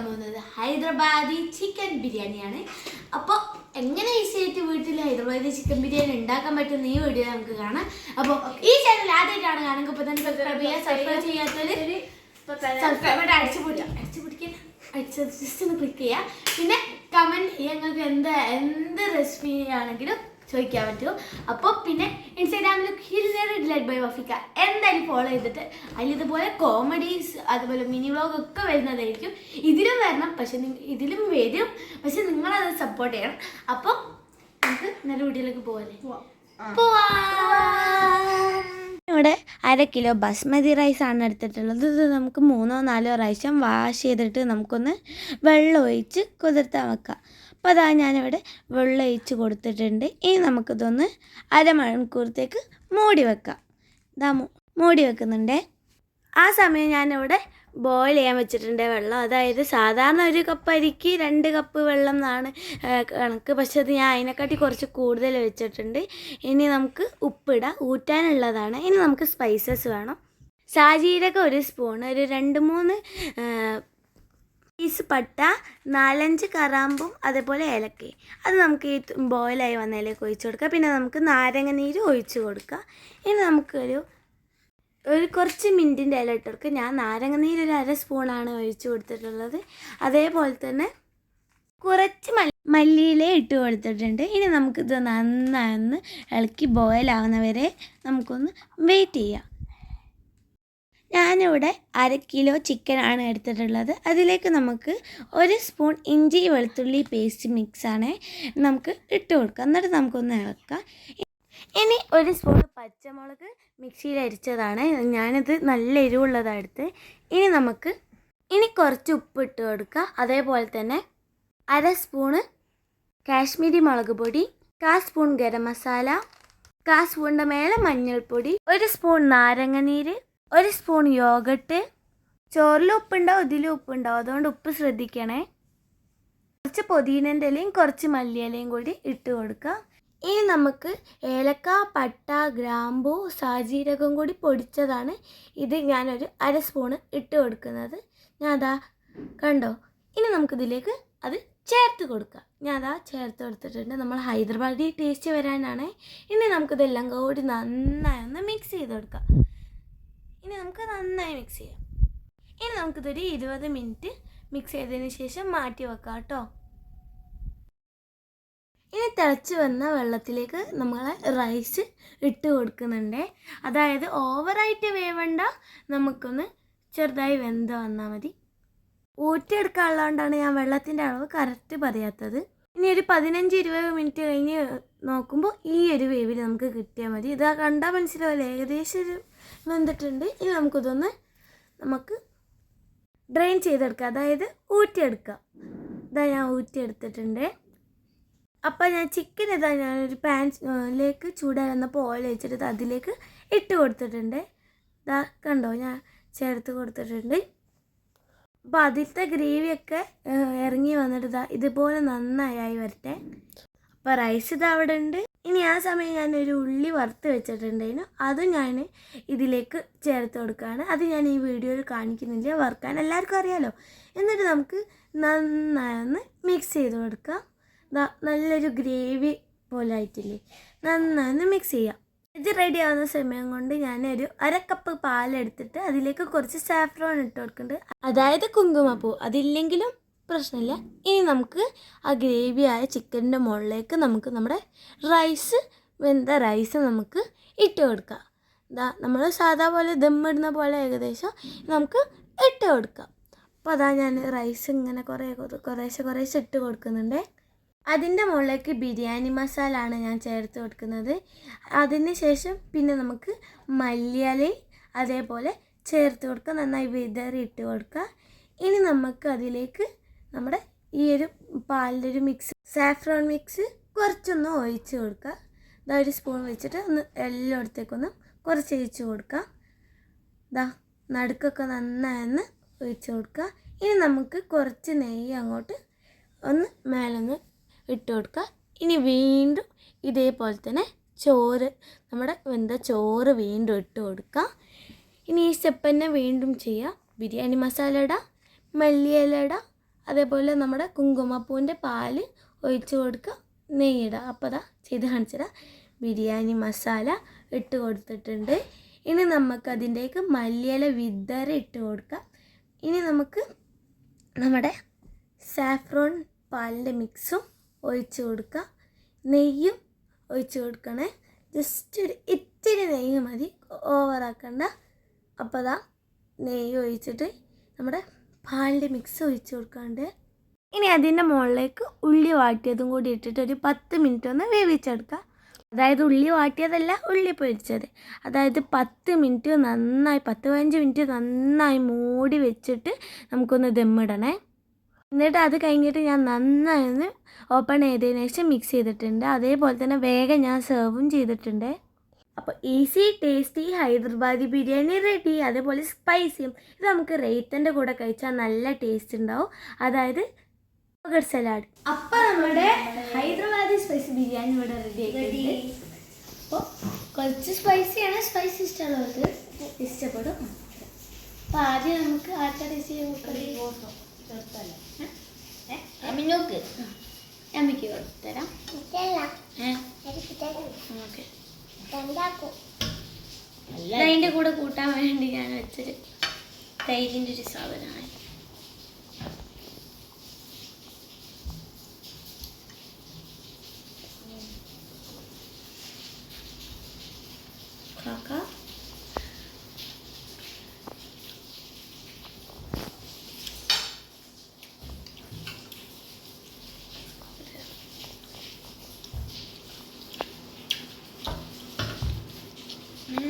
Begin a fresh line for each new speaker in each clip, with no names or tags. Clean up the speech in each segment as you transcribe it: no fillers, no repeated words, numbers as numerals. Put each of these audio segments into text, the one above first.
പോകുന്നത് ഹൈദരാബാദി ചിക്കൻ ബിരിയാണിയാണ്. അപ്പോൾ എങ്ങനെ ഈസി ആയിട്ട് വീട്ടിൽ ഹൈദരാബാദി ചിക്കൻ ബിരിയാണി ഉണ്ടാക്കാൻ പറ്റുന്ന ഈ വീഡിയോ നമുക്ക് കാണാം. അപ്പോൾ ഈ ചാനൽ ആദ്യമായിട്ടാണ് കാണുമ്പോൾ ഇപ്പോൾ തന്നെ സബ്സ്ക്രൈബ് ചെയ്യുക. സബ്സ്ക്രൈബ് ചെയ്യാത്തവർ സബ്സ്ക്രൈബ് അടിച്ച് ജസ്റ്റ് ഒന്ന് ക്ലിക്ക് ചെയ്യുക. പിന്നെ കമൻറ്റ് ചെയ്യുക, നിങ്ങൾക്ക് എന്ത് റെസിപ്പി ആണെങ്കിലും ചോദിക്കാൻ പറ്റുമോ. അപ്പോൾ പിന്നെ ഇൻസ്റ്റാഗ്രാമിൽ ഡിലൈറ്റ് ബൈ വഫിക്ക എന്തായാലും ഫോളോ ചെയ്തിട്ട് അതിലിതുപോലെ കോമഡീസ് അതുപോലെ മിനി വ്ളോഗ് ഒക്കെ വരുന്നതായിരിക്കും. ഇതിലും വരണം, പക്ഷെ ഇതിലും വരും, പക്ഷെ നിങ്ങളത് സപ്പോർട്ട് ചെയ്യണം. അപ്പോൾ നമുക്ക് നല്ല വീഡിയോയിലേക്ക് പോകാം. ഇവിടെ 1/2 കിലോ ബസ്മതി റൈസാണ് എടുത്തിട്ടുള്ളത്. ഇത് നമുക്ക് 3-4 പ്രാവശ്യം വാഷ് ചെയ്തിട്ട് നമുക്കൊന്ന് വെള്ളം ഒഴിച്ച് കുതിർത്താൻ വെക്കാം. അപ്പോൾ അതാ ഞാനിവിടെ വെള്ളം ഒഴിച്ച് കൊടുത്തിട്ടുണ്ട്. ഇനി നമുക്കിതൊന്ന് അരമണിക്കൂറത്തേക്ക് മൂടി വെക്കാം. ഇതാ മൂടി വെക്കുന്നുണ്ട്. ആ സമയം ഞാനിവിടെ ബോയിൽ ചെയ്യാൻ വെച്ചിട്ടുണ്ട് വെള്ളം. അതായത് സാധാരണ 1 കപ്പ് അരിക്ക് 2 കപ്പ് വെള്ളം എന്നാണ് കണക്ക്, പക്ഷെ അത് ഞാൻ അതിനെക്കാട്ടി കുറച്ച് കൂടുതൽ വെച്ചിട്ടുണ്ട്. ഇനി നമുക്ക് ഉപ്പിടാം, ഊറ്റാനുള്ളതാണ്. ഇനി നമുക്ക് സ്പൈസസ് വേണം. സാജീരകം 1 സ്പൂൺ, ഒരു 2-3 പീസ് പട്ട, 4-5 കറാമ്പും അതേപോലെ ഏലക്കയും. അത് നമുക്ക് ഈ ബോയിലായി വന്നതിലേക്ക് ഒഴിച്ച് കൊടുക്കാം. പിന്നെ നമുക്ക് നാരങ്ങ നീര് ഒഴിച്ച് കൊടുക്കാം. ഇനി നമുക്കൊരു കുറച്ച് മിൻറ്റിൻ്റെ ഇല ഇട്ട് കൊടുക്കുക. ഞാൻ നാരങ്ങ നീര് 1/2 സ്പൂണാണ് ഒഴിച്ച് കൊടുത്തിട്ടുള്ളത്. അതേപോലെ തന്നെ കുറച്ച് മല്ലിയില ഇട്ട് കൊടുത്തിട്ടുണ്ട്. ഇനി നമുക്കിത് നന്നായൊന്ന് ഇളക്കി ബോയിലാവുന്നവരെ നമുക്കൊന്ന് വെയിറ്റ് ചെയ്യാം. ഞാനിവിടെ 1/2 കിലോ ചിക്കനാണ് എടുത്തിട്ടുള്ളത്. അതിലേക്ക് നമുക്ക് 1 സ്പൂൺ ഇഞ്ചി വെളുത്തുള്ളി പേസ്റ്റ് മിക്സാണ് നമുക്ക് ഇട്ട് കൊടുക്കാം. എന്നിട്ട് നമുക്കൊന്ന് ഇളക്കാം. ഇനി 1 സ്പൂൺ പച്ചമുളക് മിക്സിയിൽ അരിച്ചതാണ്. ഞാനിത് നല്ല എരിവുള്ളതാണ് എടുത്ത്. ഇനി കുറച്ച് ഉപ്പ് ഇട്ട് കൊടുക്കുക. അതേപോലെ തന്നെ 1/2 സ്പൂണ് കാശ്മീരി മുളക് പൊടി, 1/4 സ്പൂൺ ഗരം മസാല, 1/4 സ്പൂണിൻ്റെ മേലെ മഞ്ഞൾപ്പൊടി, 1 സ്പൂൺ നാരങ്ങ നീര്, 1 സ്പൂൺ യോഗട്ട്. ചോറിൽ ഉപ്പുണ്ടാവും, ഇതിലും ഉപ്പുണ്ടാവും, അതുകൊണ്ട് ഉപ്പ് ശ്രദ്ധിക്കണേ. കുറച്ച് പുതിനൻ്റെ ഇലയും കുറച്ച് മല്ലിയിലയും കൂടി ഇട്ട് കൊടുക്കുക. ഇനി നമുക്ക് ഏലക്ക, പട്ട, ഗ്രാമ്പൂ, സാജീരകം കൂടി പൊടിച്ചതാണ്. ഇത് ഞാനൊരു 1/2 സ്പൂണ് ഇട്ട് കൊടുക്കുന്നത്. ഞാൻ അതാ കണ്ടോ. ഇനി നമുക്കിതിലേക്ക് അത് ചേർത്ത് കൊടുക്കാം. ഞാൻ അതാ ചേർത്ത് കൊടുത്തിട്ടുണ്ട്. നമ്മൾ ഹൈദരാബാദി ടേസ്റ്റ് വരാനാണ്. ഇനി നമുക്കിതെല്ലാം കൂടി നന്നായി ഒന്ന് മിക്സ് ചെയ്ത് കൊടുക്കാം. ഇനി നമുക്ക് നന്നായി മിക്സ് ചെയ്യാം. ഇനി നമുക്കിതൊരു 20 മിനിറ്റ് മിക്സ് ചെയ്തതിന് ശേഷം മാറ്റി വെക്കാം കേട്ടോ. ഇനി തിളച്ച് വന്ന വെള്ളത്തിലേക്ക് നമ്മൾ റൈസ് ഇട്ട് കൊടുക്കുന്നുണ്ട്. അതായത് ഓവറായിട്ട് വേവണ്ട, നമുക്കൊന്ന് ചെറുതായി വെന്ത് വന്നാൽ മതി. ഊറ്റിയെടുക്കാനുള്ളതുകൊണ്ടാണ് ഞാൻ വെള്ളത്തിൻ്റെ അളവ് കറക്റ്റ് പറയാത്തത്. ഇനി ഒരു 15-20 മിനിറ്റ് കഴിഞ്ഞ് നോക്കുമ്പോൾ ഈ ഒരു വേവിൽ നമുക്ക് കിട്ടിയാൽ മതി. ഇതാ കണ്ടാൽ മനസ്സിലാവില്ല, ഏകദേശം ഒരു വെന്തിട്ടുണ്ട്. ഇനി നമുക്ക് ഡ്രെയിൻ ചെയ്തെടുക്കാം, അതായത് ഊറ്റിയെടുക്കാം. ഇതാ ഞാൻ ഊറ്റിയെടുത്തിട്ടുണ്ട്. അപ്പോൾ ഞാൻ ചിക്കൻ ഞാനൊരു പാനിലേക്ക് ചൂടാകുന്നപ്പോൾ ഓയിൽ വെച്ചിട്ട് അതിലേക്ക് ഇട്ട് കൊടുത്തിട്ടുണ്ട്. ഇതാ കണ്ടോ, ഞാൻ ചേർത്ത് കൊടുത്തിട്ടുണ്ട്. അപ്പോൾ അതിലത്തെ ഗ്രേവിയൊക്കെ ഇറങ്ങി വന്നിട്ട് ഇതുപോലെ നന്നായി വരട്ടെ. അപ്പോൾ റൈസ് അവിടെ ഉണ്ട്. ഇനി ആ സമയം ഞാനൊരു ഉള്ളി വറുത്ത് വെച്ചിട്ടുണ്ടായിരുന്നു, അതും ഞാൻ ഇതിലേക്ക് ചേർത്ത് കൊടുക്കുകയാണ്. അത് ഞാൻ ഈ വീഡിയോയിൽ കാണിക്കുന്നില്ല, വറുക്കാൻ എല്ലാവർക്കും അറിയാമല്ലോ. എന്നിട്ട് നമുക്ക് നന്നായി മിക്സ് ചെയ്ത് കൊടുക്കാം. നല്ലൊരു ഗ്രേവി പോലെ ആയിട്ടില്ലേ, നന്നായി മിക്സ് ചെയ്യാം. ഇത് റെഡി ആവുന്ന സമയം കൊണ്ട് ഞാനൊരു 1/2 കപ്പ് പാലെടുത്തിട്ട് അതിലേക്ക് കുറച്ച് സാഫ്രോൺ ഇട്ട് കൊടുക്കുന്നുണ്ട്, അതായത് കുങ്കുമപ്പൂ. അതില്ലെങ്കിലും പ്രശ്നമില്ല. ഇനി നമുക്ക് ആ ഗ്രേവിയായ ചിക്കൻ്റെ മുകളിലേക്ക് നമുക്ക് നമ്മുടെ വെന്ത റൈസ് നമുക്ക് ഇട്ട് കൊടുക്കാം. നമ്മൾ സാധാ പോലെ ദമ്മിടുന്ന പോലെ ഏകദേശം നമുക്ക് ഇട്ട് കൊടുക്കാം. അപ്പോൾ അതാ ഞാൻ റൈസ് ഇങ്ങനെ കുറേശ്ശെ ഇട്ട് കൊടുക്കുന്നുണ്ട്. അതിൻ്റെ മുകളിലേക്ക് ബിരിയാണി മസാല ആണ് ഞാൻ ചേർത്ത് കൊടുക്കുന്നത്. അതിന് ശേഷം പിന്നെ നമുക്ക് മല്ലിയിലയും അതേപോലെ ചേർത്ത് കൊടുക്കുക, നന്നായി വിതറി ഇട്ട് കൊടുക്കുക. ഇനി നമുക്ക് അതിലേക്ക് നമ്മുടെ ഈ ഒരു പാലിൻ്റെ ഒരു മിക്സ്, സാഫ്രോൺ മിക്സ് കുറച്ചൊന്ന് ഒഴിച്ച് കൊടുക്കുക. 1 സ്പൂൺ വെച്ചിട്ട് ഒന്ന് എല്ലായിടത്തേക്കൊന്ന് കുറച്ച് ഒഴിച്ച് കൊടുക്കുക. നടുക്കൊക്കെ നന്നായി ഒഴിച്ച് കൊടുക്കുക. ഇനി നമുക്ക് കുറച്ച് നെയ്യ് അങ്ങോട്ട് ഒന്ന് മേലൊന്ന് ഇട്ട് കൊടുക്കുക. ഇനി വീണ്ടും ഇതേപോലെ തന്നെ നമ്മുടെ വെന്ത ചോറ് വീണ്ടും ഇട്ട് കൊടുക്കുക. ഇനി ഈ സ്റ്റെപ്പ് തന്നെ വീണ്ടും ചെയ്യുക. ബിരിയാണി മസാല ഇടുക, മല്ലിയില ഇടുക, അതേപോലെ നമ്മുടെ കുങ്കുമപ്പൂവിൻ്റെ പാല് ഒഴിച്ച് കൊടുക്കുക, നെയ്യിടുക. അപ്പോൾ അതാ ചെയ്ത് കാണിച്ചുതരാം. ബിരിയാണി മസാല ഇട്ട് കൊടുത്തിട്ടുണ്ട്. ഇനി നമുക്കതിൻ്റേക്ക് മല്ലിയില വിതറി ഇട്ട് കൊടുക്കാം. ഇനി നമുക്ക് നമ്മുടെ സാഫ്രോൺ പാലിൻ്റെ മിക്സും ഒഴിച്ച് കൊടുക്കുക. നെയ്യും ഒഴിച്ച് കൊടുക്കണേ. ജസ്റ്റ് ഒരു ഇത്തിരി നെയ്യ് മതി, ഓവറാക്കണ്ട. അപ്പോൾ അതാ നെയ്യ് ഒഴിച്ചിട്ട് നമ്മുടെ പാലിൻ്റെ മിക്സ് ഒഴിച്ച് കൊടുക്കാണ്ട് ഇനി അതിൻ്റെ മുകളിലേക്ക് ഉള്ളി വാട്ടിയതും കൂടി ഇട്ടിട്ട് ഒരു 10 മിനിറ്റ് ഒന്ന് വേവിച്ചെടുക്കുക. അതായത് ഉള്ളി വാട്ടിയതല്ല, ഉള്ളി പൊരിച്ചത്. അതായത് 10 മിനിറ്റ് നന്നായി, 10-15 മിനിറ്റ് നന്നായി മൂടി വെച്ചിട്ട് നമുക്കൊന്ന് ദമ്മിടണേ. എന്നിട്ട് അത് കഴിഞ്ഞിട്ട് ഞാൻ നന്നായി ഒന്ന് ഓപ്പൺ ചെയ്തതിന് ശേഷം മിക്സ് ചെയ്തിട്ടുണ്ട്. അതേപോലെ തന്നെ വേഗം ഞാൻ സെർവും ചെയ്തിട്ടുണ്ട്. അപ്പോൾ easy tasty Hyderabadi biryani ready. അതേപോലെ സ്പൈസിയും. ഇത് നമുക്ക് റൈത്തൻ്റെ കൂടെ കഴിച്ചാൽ നല്ല ടേസ്റ്റ് ഉണ്ടാവും. അതായത് സലാഡ്. അപ്പോൾ നമ്മുടെ ഹൈദരാബാദി സ്പൈസി ബിരിയാണി ഇവിടെ റെഡി ആയിട്ടുണ്ട്. അപ്പോൾ കുറച്ച് സ്പൈസിയാണ്, സ്പൈസി ഇഷ്ടമുള്ളവർക്ക് ഇഷ്ടപ്പെടും. അപ്പോൾ ആദ്യം നമുക്ക് ആട്ട ടേസ്റ്റ് അമ്മയ്ക്ക് കൊടുത്തരാം. ഓക്കെ, അതിൻ്റെ കൂടെ കൂട്ടാൻ വേണ്ടി ഞാൻ വെച്ചൊരു തൈരിൻ്റെ ഒരു സാധനമാണ്.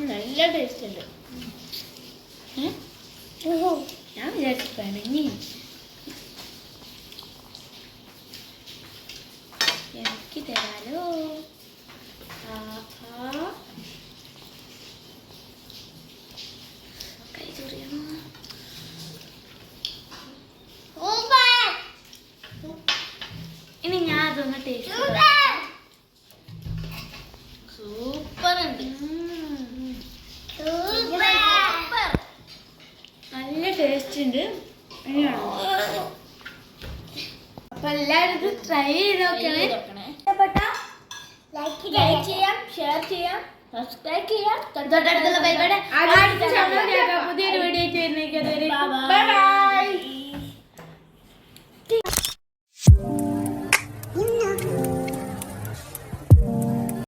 നല്ല ടേസ്റ്റ് ഉണ്ട്. ഞാൻ വിചാരിച്ചു പിണങ്ങി എനിക്ക് തരാലോ. കൈ ചൊറിയണോ? ഇനി ഞാൻ അതൊന്ന് ടേസ്റ്റ്. സൂപ്പർ ഉണ്ട്, നല്ല ടേസ്റ്റ് ഉണ്ട്. അപ്പൊ എല്ലാവരും ഇത് ട്രൈ ചെയ്ത് നോക്കണേ. ഇഷ്ടപ്പെട്ട ലൈക്ക് ചെയ്യാം, ഷെയർ ചെയ്യാം, സബ്സ്ക്രൈബ് ചെയ്യാം. തൊട്ടടുത്തുള്ള ബെൽ ബട്ടൺ പുതിയൊരു വീഡിയോ ചെയ്യുന്നേക്ക്. Bye by.